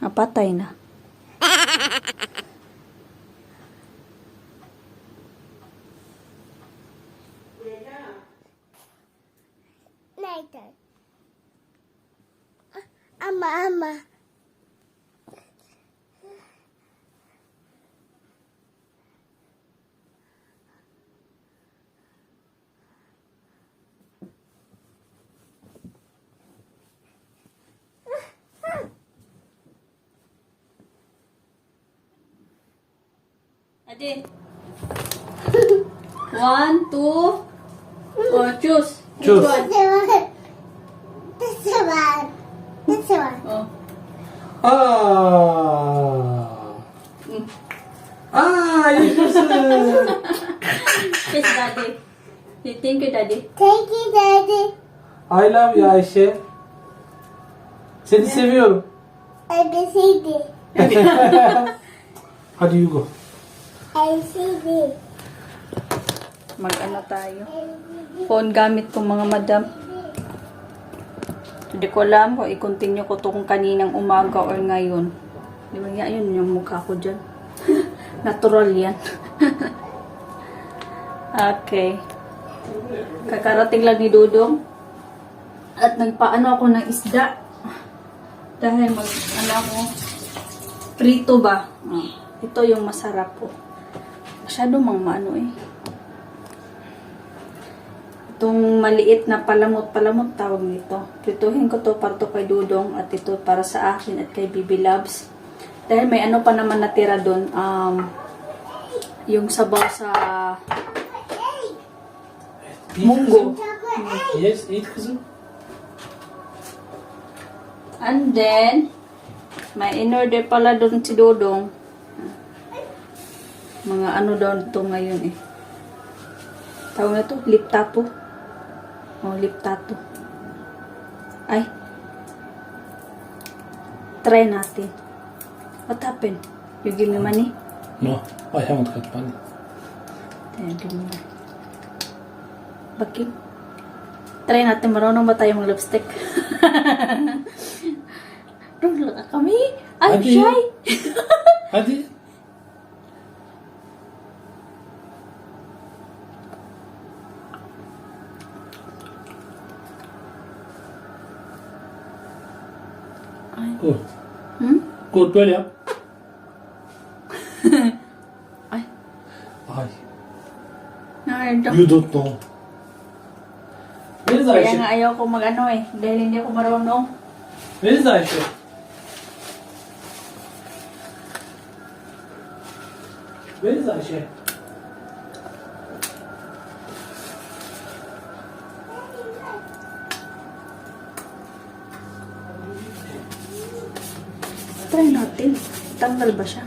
Napatay na. Later. Ama. Ade. 1, 2, or choose. Choose. Which one? This one. This one. Oh. Ah. Ah, you choose. Kiss daddy. Thank you, daddy. Thank you, Daddy. I love you Ayşe. Seni seviyorum. ABCD. Hadi you go. ABCD. Mag-ano tayo. Phone gamit ko mga madam. Hindi ko alam kung i-continue ko to kung kaninang umaga or ngayon. Di ba yan? Yun yung mukha ko dyan. Natural yan. Okay. Kakarating lang ni Dudong. At nagpaano ako ng isda. Dahil ako, prito ba? Ito yung masarap po. Masyado mang maano eh. Itong maliit na palamot tawag nito. Prituhin ko to para to kay Dudong at ito para sa akin at kay Bibi Loves. Dahil may ano pa naman natira doon. Yung sabaw sa munggo. Yes, eat kızım. And then, may in-order pala doon si Dudong. Mga ano doon to ngayon eh. Tawag na to, lip tattoo. Oh, lip tattoo. Ay. Try natin. What happened? You give me money? No, I haven't got money. Then, give me money. Bakit? Try natin. Marunong ba tayo mag lipstick? Don't look at kami. I'm Hadi. shy. Hadi. Go. Hmm? Go, böyle yap. Ay. Ay. Nakakita. You don't know. Where is Kaya Ayşe? nga ayaw ko mag-ano eh. Dahil hindi ako marunong. Where is Ayşe? Where is Ayşe? Try natin. Tanggal ba siya?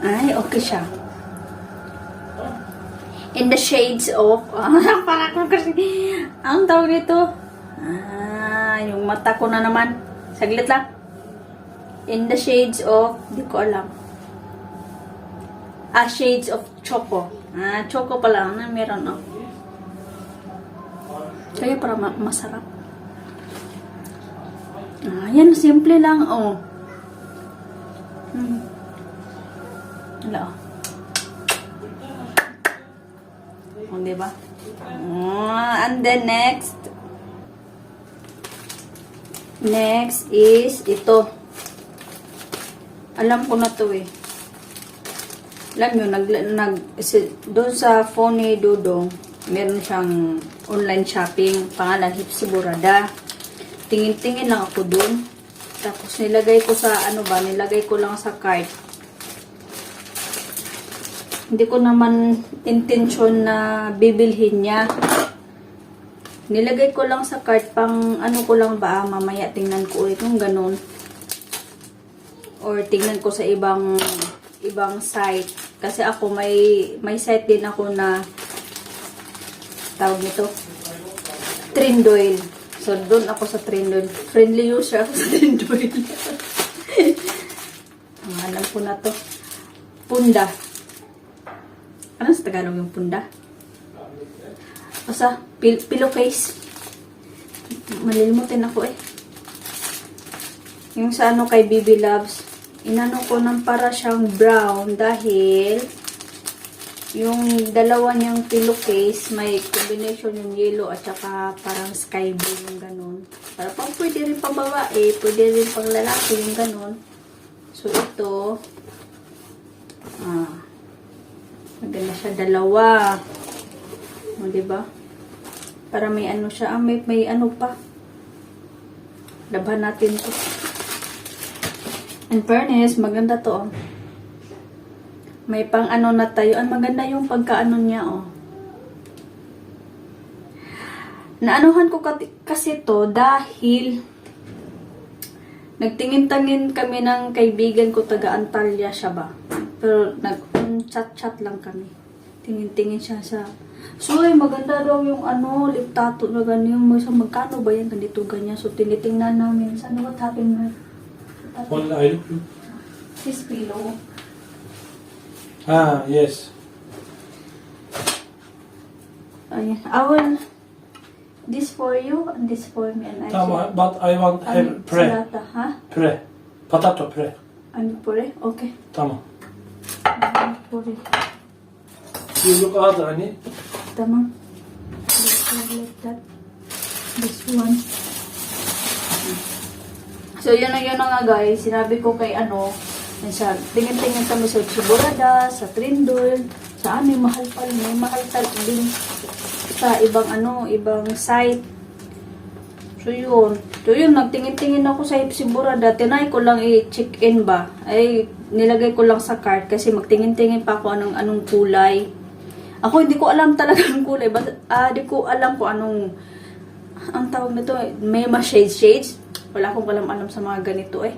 Ay, okay siya. In the shades of... Parang ko kasi... Ang tawag nito? Yung mata ko na naman. Saglit lang. In the shades of... Hindi ko alam. Shades of choco. Choco pala. Meron, oh. Kaya para masarap. Yan, simple lang, oh. Wala, oh. Oh, diba? And then next is ito. Alam ko na to eh. Alam nyo, doon sa phone ni Dudong, meron siyang online shopping, pangalan Hipsi Burada. Tingin-tingin lang ako doon. Tapos nilagay ko sa nilagay ko lang sa cart. Hindi ko naman intensyon na bibilhin niya. Nilagay ko lang sa cart pang ko lang ba, mamaya tingnan ko ulit kung ganun. Or tingnan ko sa ibang site. Kasi ako may site din ako na tawag nito Trendoil. So doon ako sa Trendoil. Friendly user ako sa Trendoil. Alam ko na to. Punda. Ano sa Tagalog yung punda? Basta, pillowcase. Malilimutin ako eh. Yung sa ano kay Baby Loves, inano ko ng para siyang brown dahil yung dalawa niyang pillowcase, may combination yung yellow at saka parang sky blue yung ganun. Para pang pwede rin pang babae, pwede rin pang lalaki yung ganun. So ito, maganda siya dalawa. O, diba? Para may ano siya, may ano pa. Laban natin to. In fairness, maganda to, oh. May pang ano na tayo. Ang maganda yung pagkaano niya, oh. Naanuhan ko kasi to dahil nagtingin-tangin kami ng kaibigan ko, taga Antalya siya ba. Pero nag-chat-chat lang kami. Tingin-tingin siya sa, so, maganda daw yung ano, lip tattoo na ganyan. Magkano ba yan? Ganito, ganyan. So, tinitingnan namin. Saan what happened na? One eye. This pillow. Ah, yes. Ayan. I will, this for you and this for me. And I Tamam, but I want have pre. Salata, ha? Pre. Potato pre. Ano pure? Okay. Tamam. Pure. You look at hani. Tama. Like that. This one. So, yun na nga guys. Sinabi ko kay ano, sa tingin-tingin kami sa Chiburada, sa Trindle, sa ano, mahal pa may mahal din sa ibang ano, ibang site. So, yun. So, yun, nagtingin-tingin ako sa Chiburada. Tinay ko lang i-check-in ba. Ay, nilagay ko lang sa cart kasi magtingin-tingin pa ako anong kulay. Ako, hindi ko alam talaga ang kulay. Hindi ko alam kung anong, ang tawag nito, may mga shades. Wala akong alam sa mga ganito eh.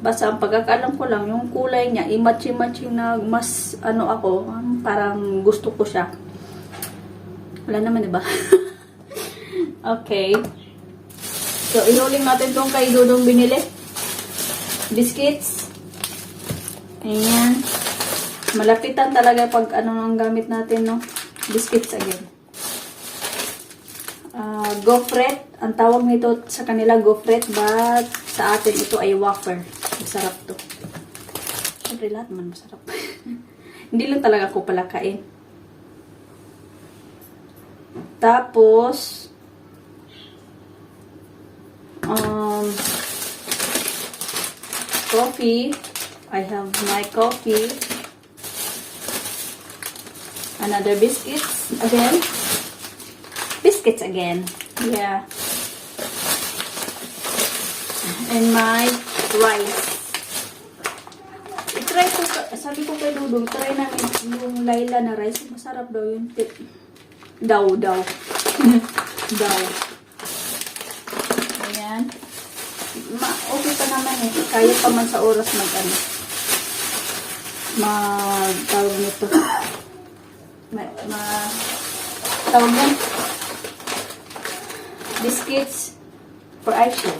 Basta ang pagkakaalam ko lang, yung kulay niya, i-matching na mas, ano ako, parang gusto ko siya. Wala naman, diba? Okay. So, inuling natin itong kay Dudong binili. Biscuits. Ayan. Malapitan talaga pag ano ang gamit natin, no? Biscuits again. Gofret. Ang tawag nito sa kanila gofret, but sa atin ito ay wafer. Masarap to. Siyempre lahat man masarap. Hindi lang talaga ako palakain. Tapos, coffee. I have my coffee. Another biscuits again. Biscuits again. Yeah. And my rice. I-try ko, sabi ko kay Dudong, try namin yung Laila na rice. Masarap daw yun. Daw. Daw. Ayan. Okay pa naman eh. Kaya pa man sa oras tawag nito. Tawag yan. Biscuits for Aisha.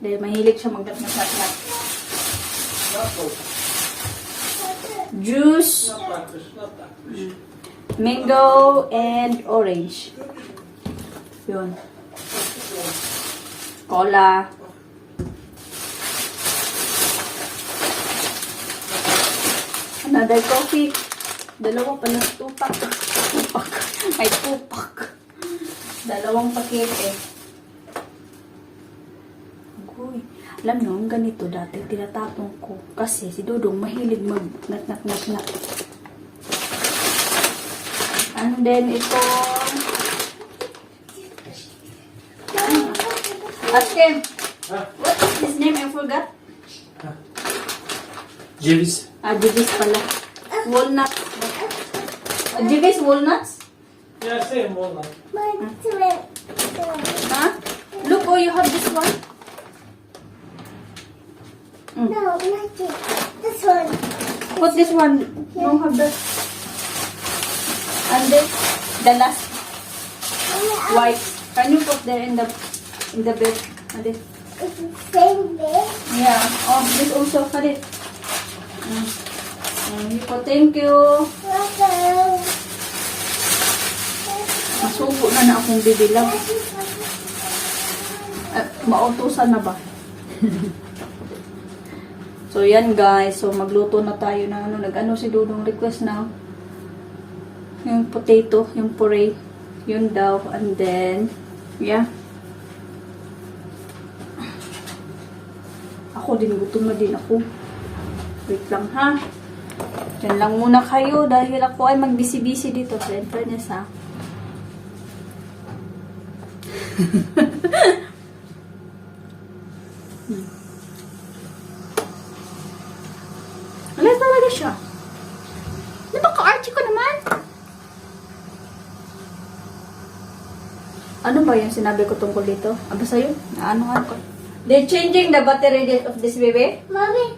Dahil mahilig siya magdat-mat. Juice. Mango and orange. Yun. Cola. Another coffee. Dalawa pala. Tupak. May tupak. Dalawang pakete. Uy, alam nyo, ang ganito dati, tinatapon ko. Kasi si Dudong mahilig mag-nat-nat-nat-nat. And then, ito... Ask him, what is his name? I forgot. Ceviz. Ceviz pala. Walnut. Ceviz, walnuts? Yeah, same walnut. Huh? Look, oh, you have this one? No, not it. This one. Put this one. No, have that. And then, the last white. Can you put there in the bed? And this. It's the same bed. Yeah. Oh, this also. Put it. Hipo, thank you. Welcome. Masubo na akong bibilang. Mautusan na ba? So, yan guys. So, magluto na tayo na ano. Nag-ano si Dudong request na yung potato, yung puree. Yun daw. And then, yeah. Ako din, gutom na din ako. Wait lang ha. Diyan lang muna kayo dahil ako ay magbisi-bisi dito. Fairness ha. Wala talaga siya. Di ba ka-archie ko naman? Ano ba yung sinabi ko tungkol dito? Aba sa'yo? Ano ko? They're changing the battery of this baby? Mommy.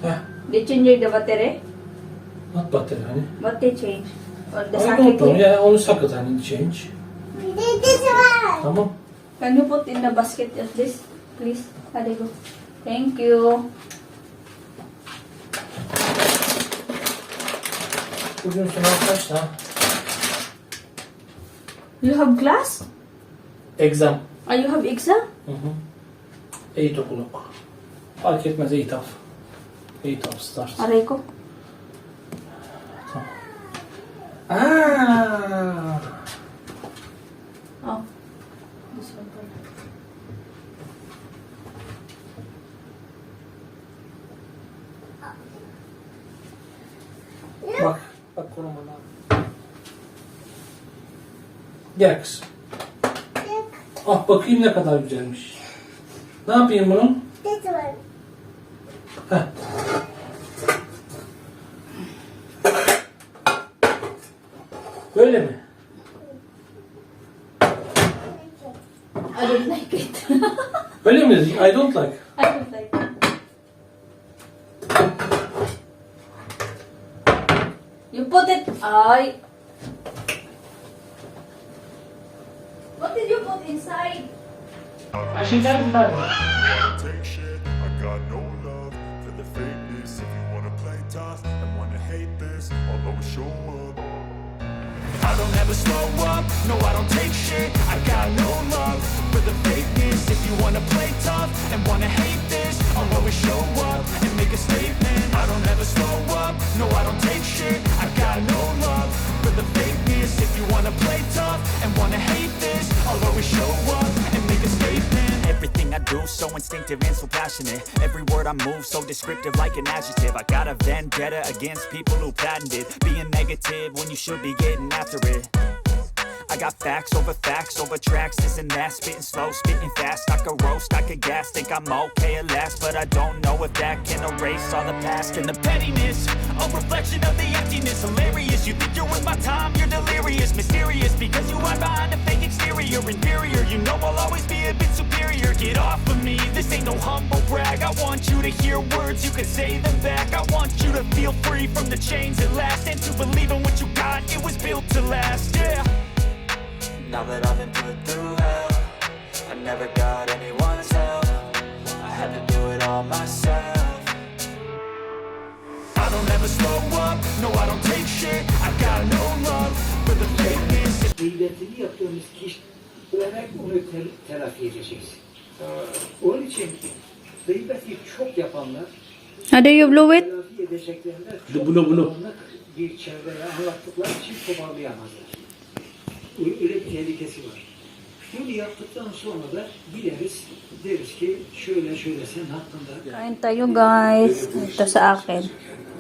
Yeah. They're changing the battery? Not battery, honey. What they change? Or the I socket don't know. here? Yeah, only socket I need to change. This one. Tamam. Can you put in the basket of this, please? There go. Thank you. Bugün sınav kaçta? You have class? Exam. You have exam? 8 o'clock. Fark etmez 8 half. 8 half starts. Aray ko. Ah. Oh. This one pala. Bak. Bak korumalar. Gel kız. Ah bakayım ne kadar güzelmiş. Ne yapayım bunu? This one. Heh. Böyle mi? I don't like it. Böyle mi? I don't like. I don't like it. You put it. Ay. What did you put inside? Şeyler bunlar mı? Take shit, I got no love for the fakeness. If you wanna play tough and wanna hate this, I'll always show up. I don't ever slow up, no I don't take shit. I got no love for the fakeness. If you wanna play tough and wanna hate this, I'll always show up and make a statement. I don't ever slow up, no I don't take shit. I got no love for the fakeness. If you wanna play tough and wanna hate this, I'll always show up and make a statement. Everything I do so instinctive and so passionate. Every word I move so descriptive like an adjective. I got a vendetta against people who patented being negative when you should be getting after it. I got facts over tracks, this and that. Spitting slow, spitting fast. I could roast, I could gas. Think I'm okay at last, but I don't know if that can erase all the past. And the pettiness, a reflection of the emptiness. Hilarious, you think you're worth my time, you're delirious. Mysterious, because you hide behind a fake exterior. Inferior, you know I'll always be a bit superior. Get off of me, this ain't no humble brag. I want you to hear words, you can say them back. I want you to feel free from the chains at last, and to believe in what you got, it was built to last, yeah. Now that I've been put through hell, I never got anyone's help. I had to do it all myself. I don't ever slow up, no I don't take shit. I got no love for the fakeness. Gıybetini yaptığımız kişi olarak onu telafi edeceğiz. Onun için gıybeti çok yapanlar How do you blow it? telafi edeceklerinde çok Bunu. karanlık bir çevreye anlattıkları için toparlayamazlar. Öyle bir tehlikesi var. Bunu yaptıktan sonra da gideriz, deriz ki şöyle şöyle senin hakkında. Kain tayo guys. Ito sa akin.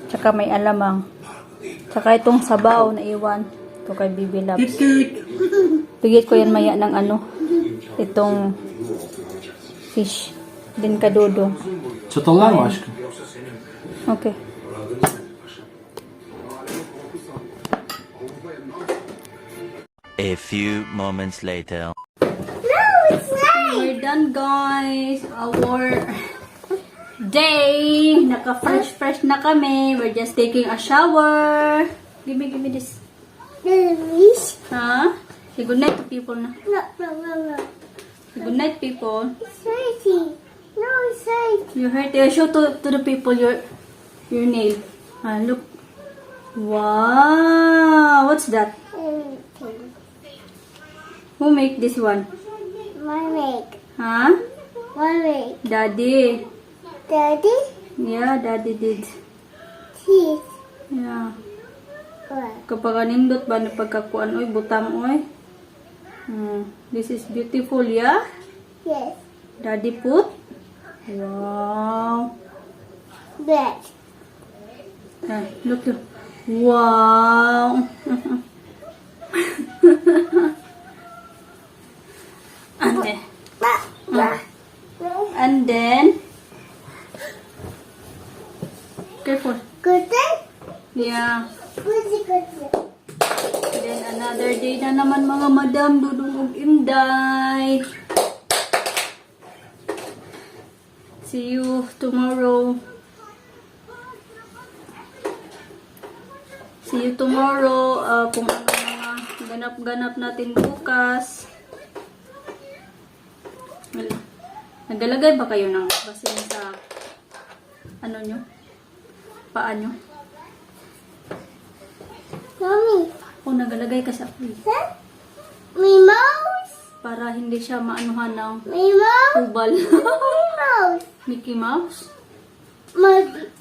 Tsaka may alamang. Tsaka itong sabaw na iwan. Ito kay Bibi Labs. Bigit ko yan maya ng ano. Itong fish. Din kadodo. Çatallar mı aşkım? Okay. A few moments later. We're done guys. Our day. Naka-fresh na kami. We're just taking a shower. Give me this. This. Huh? Say good night to people na. No. Say good night people. It's hurting. No, it's hurting. You hurt. Show to the people your nail. Look. Wow! What's that? Everything. Who make this one? My leg. Huh? My leg. Daddy. Daddy. Yeah, Daddy did. Teeth. Yeah. What? Kapag anindot ba ni pagkakuan oy butang oy. This is beautiful, yeah? Yes. Daddy put. Wow. Bed. Look. Wow. And then careful. Good day. Yeah. Good day. Then another day na naman mga madam, Dudong ug Inday. See you tomorrow. See you tomorrow. Kung ano mga ganap-ganap natin bukas. Naglalagay ba kayo ng basin sa ano nyo? Paa nyo? Mommy. O nagalagay ka sa free. Huh? Me mouse. Para hindi siya maanuhan ng Me mouse. kubal. Me mouse. Mickey Mouse? Muggy.